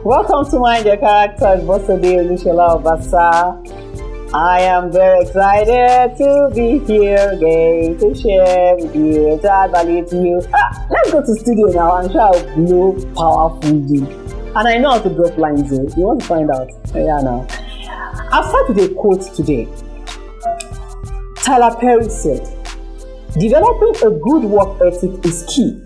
Welcome to Mind Your Character, Olusola-Obasa. I am very excited to be here again to share with you, to add value to you. Let's go to studio now. I'm sure I'll blow powerfully. And I know how to drop lines in. You want to find out? Yeah, now. I've started a quote today. Tyler Perry said, "Developing a good work ethic is key.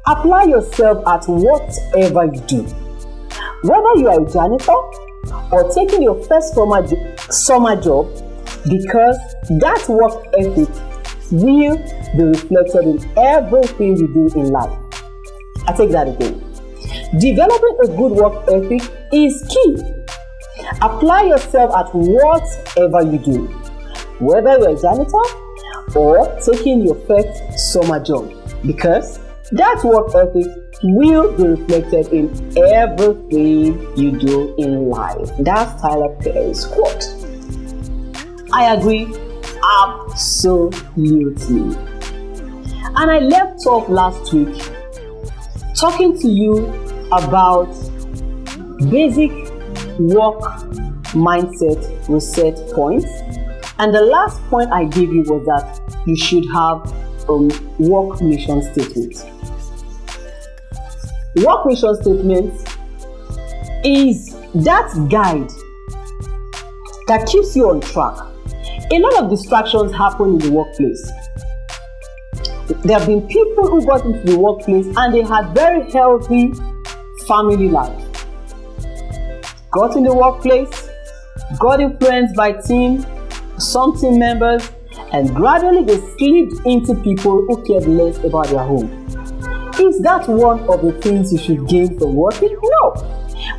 Apply yourself at whatever you do. Whether you are a janitor or taking your first summer job, because that work ethic will be reflected in everything you do in life." I take that again. Developing a good work ethic is key. Apply yourself at whatever you do, whether you're a janitor or taking your first summer job, because that work ethic will be reflected in everything you do in life. That's Tyler Perry's quote. I agree absolutely. And I left off last week talking to you about basic work mindset reset points. And the last point I gave you was that you should have a work mission statement. Work mission statement is that guide that keeps you on track. A lot of distractions happen in the workplace. There have been people who got into the workplace and they had very healthy family life. Got in the workplace, got influenced by some team members, and gradually they slipped into people who cared less about their home. Is that one of the things you should gain from working? No.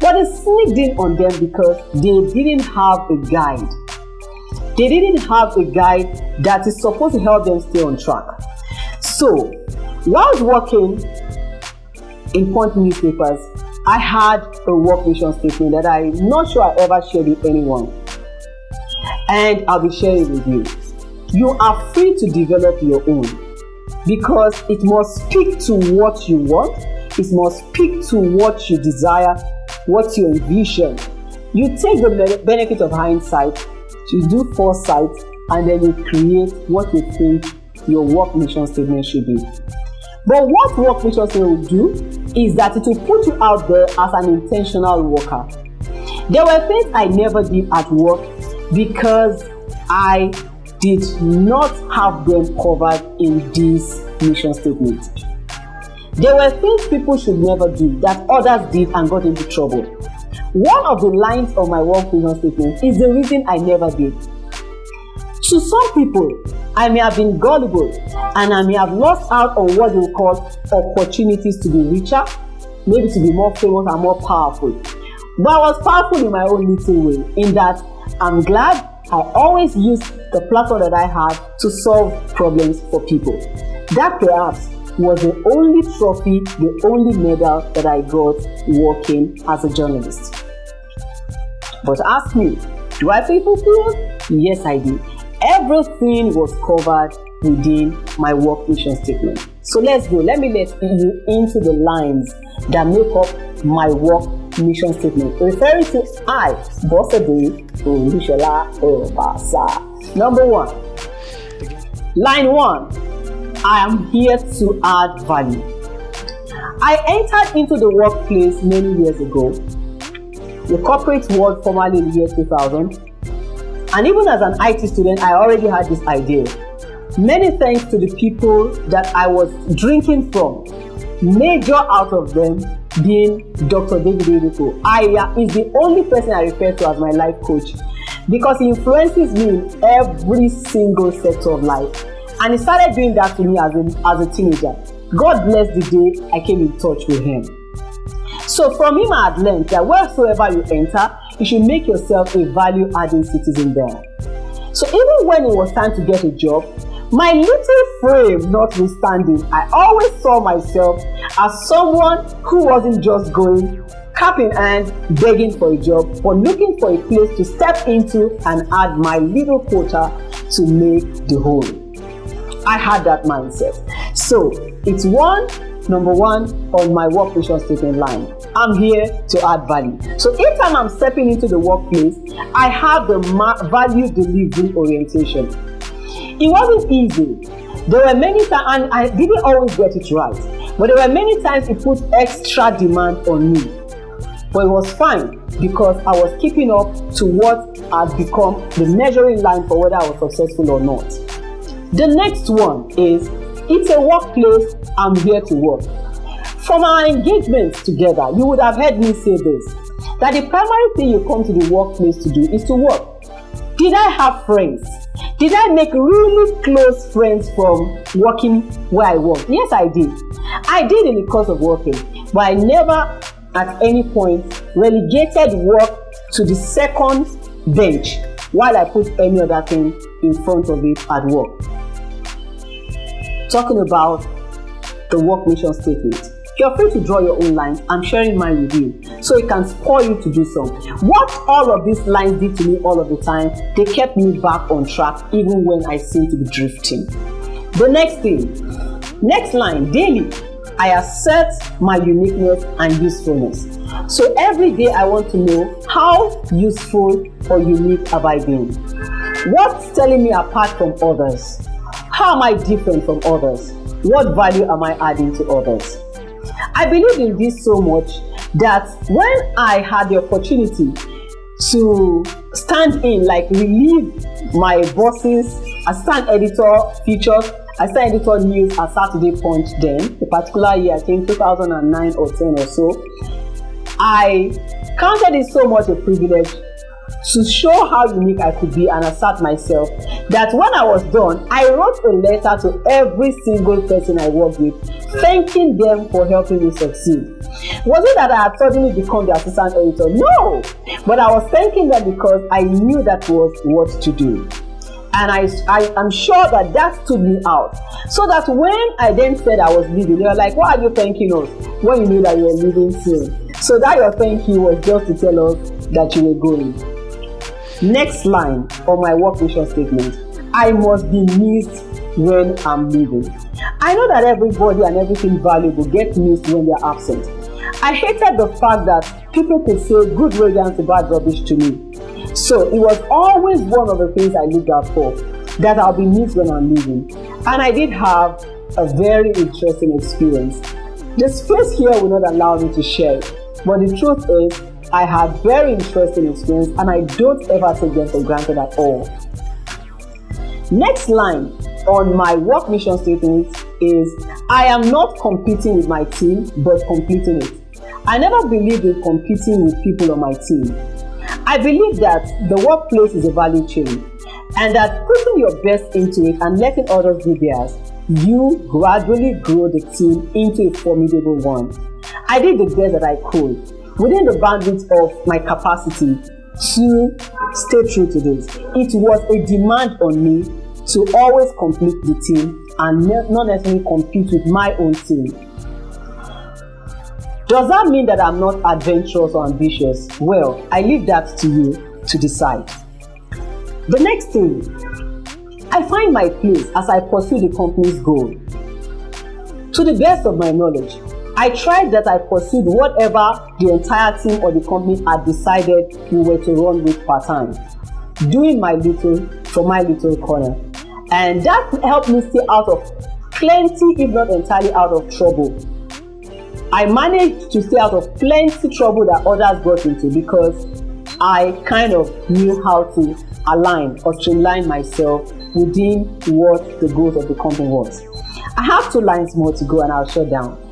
But it sneaked in on them because they didn't have a guide. They didn't have a guide that is supposed to help them stay on track. So, while I was working in Punch newspapers, I had a work mission statement that I'm not sure I ever shared with anyone. And I'll be sharing it with you. You are free to develop your own, because it must speak to what you want, it must speak to what you desire, what you envision. You take the benefit of hindsight, you do foresight, and then you create what you think your work mission statement should be. But what work mission statement will do is that it will put you out there as an intentional worker. There were things I never did at work because I did not have them covered in this mission statement. There were things people should never do that others did and got into trouble. One of the lines of my work mission statement is the reason I never did. To some people, I may have been gullible and I may have lost out on what they call opportunities to be richer, maybe to be more famous and more powerful. But I was powerful in my own little way, in that I'm glad I always used the platform that I had to solve problems for people. That perhaps was the only trophy, the only medal that I got working as a journalist. But ask me, do I feel fulfilled? Yes, I do. Everything was covered within my work mission statement. So let's go. Let me let you into the lines that make up my work mission statement, referring to I, Bosede Olusola-Obasa. Number 1. Line 1. I am here to add value. I entered into the workplace many years ago, the corporate world formerly in the year 2000, and even as an IT student, I already had this idea. Many thanks to the people that I was drinking from, major out of them being Dr. David Edeko. Is the only person I refer to as my life coach, because he influences me in every single sector of life. And he started doing that to me as a teenager. God bless the day I came in touch with him. So from him I had learned that wheresoever you enter, you should make yourself a value-adding citizen there. So even when it was time to get a job, my little frame notwithstanding, I always saw myself as someone who wasn't just going cap in hand begging for a job, but looking for a place to step into and add my little quota to make the whole. I had that mindset. So it's one, number one on my work mission statement line. I'm here to add value. So each time I'm stepping into the workplace, I have the value delivery orientation. It wasn't easy. There were many times, and I didn't always get it right, but there were many times it put extra demand on me. But it was fine because I was keeping up to what had become the measuring line for whether I was successful or not. The next one is, it's a workplace, I'm here to work. From our engagements together, you would have heard me say this, that the primary thing you come to the workplace to do is to work. Did I have friends? Did I make really close friends from working where I work? Yes, I did. I did in the course of working, but I never at any point relegated work to the second bench while I put any other thing in front of it at work. Talking about the work mission statement. You're free to draw your own lines. I'm sharing mine with you, so it can spur you to do some. What all of these lines did to me all of the time, they kept me back on track even when I seemed to be drifting. The next line, daily, I assert my uniqueness and usefulness. So every day I want to know how useful or unique have I been? What's telling me apart from others? How am I different from others? What value am I adding to others? I believe in this so much that when I had the opportunity to stand in, like relieve my bosses, assistant editor features, assistant editor news at Saturday Punch then, a particular year, I think 2009 or 10 or so, I counted it so much a privilege to show how unique I could be and assert myself, that when I was done, I wrote a letter to every single person I worked with, thanking them for helping me succeed. Was it that I had suddenly become the assistant editor? No! But I was thanking them because I knew that was what to do. And I'm sure that stood me out. So that when I then said I was leaving, they were like, why are you thanking us when you knew that you were leaving soon? So that your thank you was just to tell us that you were going. Next line on my work mission statement, I must be missed when I'm leaving. I know that everybody and everything valuable gets missed when they're absent. I hated the fact that people could say good radiance and bad rubbish to me. So it was always one of the things I looked out for, that I'll be missed when I'm leaving. And I did have a very interesting experience. The space here will not allow me to share it, but the truth is, I had very interesting experience and I don't ever take them for granted at all. Next line on my work mission statement is, I am not competing with my team, but completing it. I never believed in competing with people on my team. I believe that the workplace is a value chain, and that putting your best into it and letting others do theirs, you gradually grow the team into a formidable one. I did the best that I could, within the bandwidth of my capacity, to stay true to this. It was a demand on me to always complete the team and not necessarily compete with my own team. Does that mean that I'm not adventurous or ambitious? Well, I leave that to you to decide. The next thing, I find my place as I pursue the company's goal. To the best of my knowledge, I tried that I pursued whatever the entire team or the company had decided we were to run with part-time, doing my little for my little corner. And that helped me stay out of plenty, if not entirely out of trouble. I managed to stay out of plenty trouble that others got into because I kind of knew how to align or streamline myself within what the goals of the company was. I have 2 lines more to go and I'll shut down.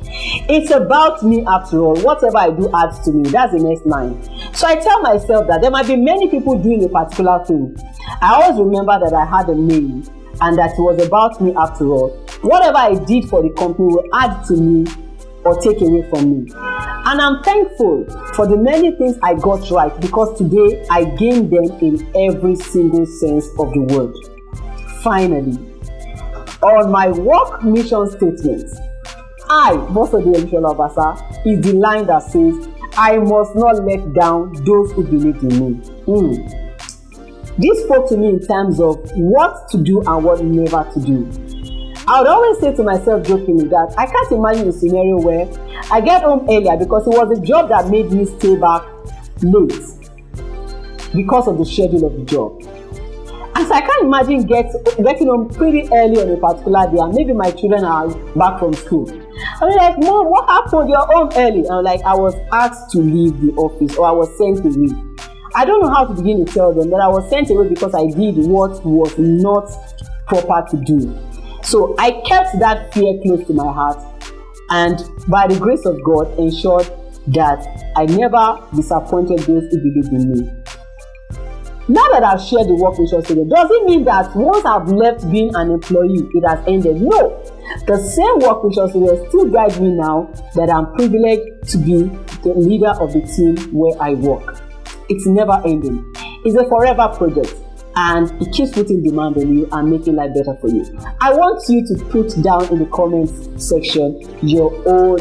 It's about me after all. Whatever I do adds to me. That's the next line. So I tell myself that there might be many people doing a particular thing. I always remember that I had a name and that it was about me after all. Whatever I did for the company will add to me or take away from me. And I'm thankful for the many things I got right, because today I gained them in every single sense of the word. Finally, on my work mission statement, I, Olusola-Obasa, is the line that says, I must not let down those who believe in me. This spoke to me in terms of what to do and what never to do. I would always say to myself jokingly that I can't imagine a scenario where I get home earlier because it was a job that made me stay back late because of the schedule of the job. And so I can't imagine getting home pretty early on a particular day and maybe my children are back from school. I'm like, Mom, what happened? You're home early. I'm like, I was asked to leave the office or I was sent away. I don't know how to begin to tell them that I was sent away because I did what was not proper to do. So I kept that fear close to my heart and by the grace of God ensured that I never disappointed those who believed in me. Now that I've shared the work mission statement, does it mean that once I've left being an employee, it has ended? No. The same work mission statement still guides me now that I'm privileged to be the leader of the team where I work. It's never ending. It's a forever project and it keeps putting demand on you and making life better for you. I want you to put down in the comments section your own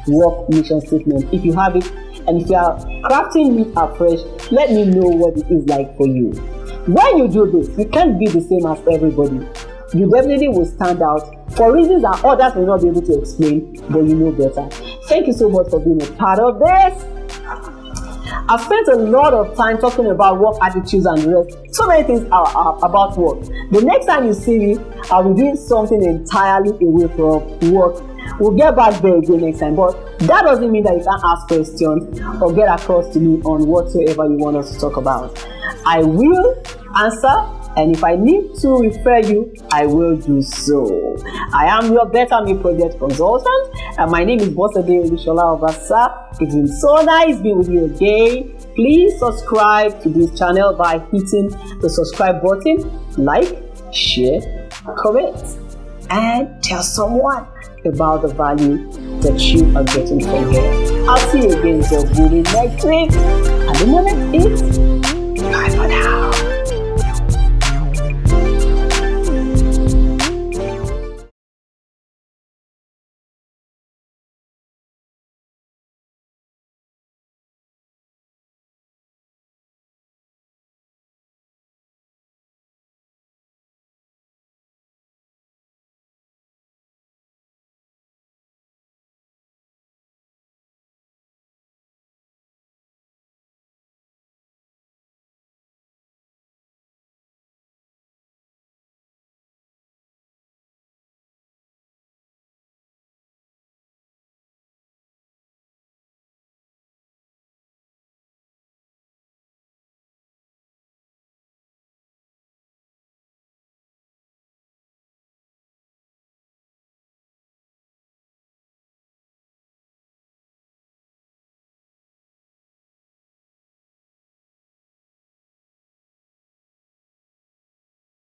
work mission statement if you have it. And if you are crafting it afresh, let me know what it is like for you. When you do this, you can't be the same as everybody. You definitely will stand out for reasons that others may not be able to explain, but you know better. Thank you so much for being a part of this. I've spent a lot of time talking about work attitudes and the rest. So many things are about work. The next time you see me, I'll be doing something entirely away from work. We'll get back there again next time, but that doesn't mean that you can't ask questions or get across to me on whatsoever you want us to talk about. I will answer, and if I need to refer you, I will do so. I am your Better Me Project consultant, and my name is Olusola-Obasa. It's been so nice being with you again. Please subscribe to this channel by hitting the subscribe button, like, share, comment, and tell someone about the value that you are getting from here. I'll see you again, so next week. And the moment is bye for now.